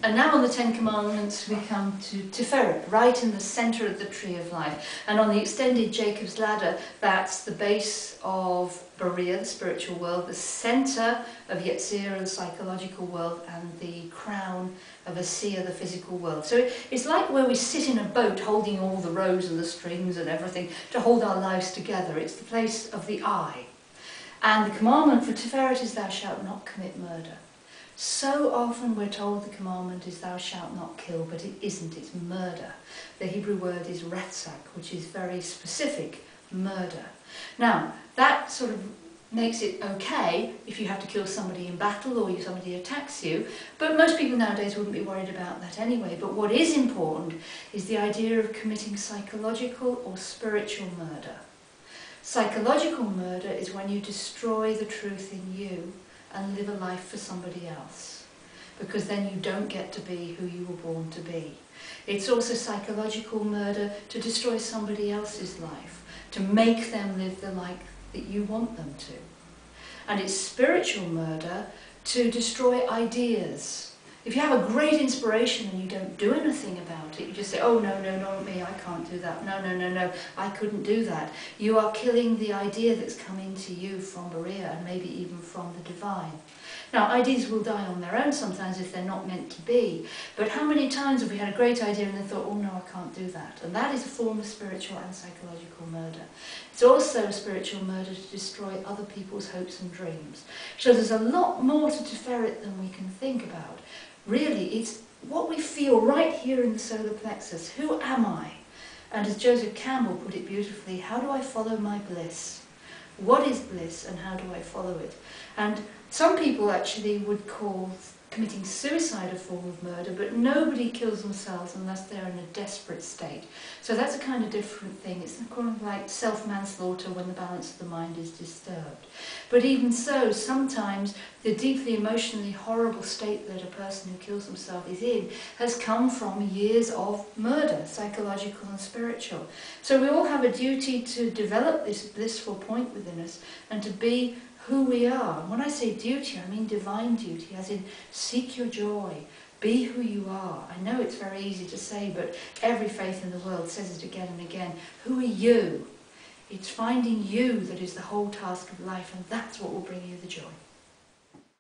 And now on the Ten Commandments we come to Tiferet, right in the centre of the tree of life. And on the extended Jacob's ladder, that's the base of Beriah, the spiritual world, the centre of Yetzirah, the psychological world, and the crown of Asiya, the physical world. So it's like where we sit in a boat holding all the rows and the strings and everything to hold our lives together. It's the place of the eye. And the commandment for Tiferet is thou shalt not commit murder. So often we're told the commandment is thou shalt not kill, but it isn't, it's murder. The Hebrew word is retzach, which is very specific, murder. Now, that sort of makes it okay if you have to kill somebody in battle or somebody attacks you, but most people nowadays wouldn't be worried about that anyway. But what is important is the idea of committing psychological or spiritual murder. Psychological murder is when you destroy the truth in you and live a life for somebody else, because then you don't get to be who you were born to be. It's also psychological murder to destroy somebody else's life, to make them live the life that you want them to. And it's spiritual murder to destroy ideas. If you have a great inspiration and you don't do anything about it, you just say, oh no, no, not me, I can't do that, no, no, no, no, I couldn't do that. You are killing the idea that's come into you from Beriah and maybe even from the divine. Now, ideas will die on their own sometimes if they're not meant to be, but how many times have we had a great idea and then thought, oh no, I can't do that? And that is a form of spiritual and psychological murder. It's also a spiritual murder to destroy other people's hopes and dreams. So there's a lot more to Tiferet than we can think about. Really, it's what we feel right here in the solar plexus. Who am I? And as Joseph Campbell put it beautifully, how do I follow my bliss? What is bliss and how do I follow it? And some people actually would call committing suicide a form of murder, but nobody kills themselves unless they're in a desperate state. So that's a kind of different thing. It's kind of like self-manslaughter when the balance of the mind is disturbed. But even so, sometimes the deeply emotionally horrible state that a person who kills himself is in has come from years of murder, psychological and spiritual. So we all have a duty to develop this blissful point within us and to be who we are. And when I say duty, I mean divine duty, as in seek your joy, be who you are. I know it's very easy to say, but every faith in the world says it again and again. Who are you? It's finding you that is the whole task of life, and that's what will bring you the joy.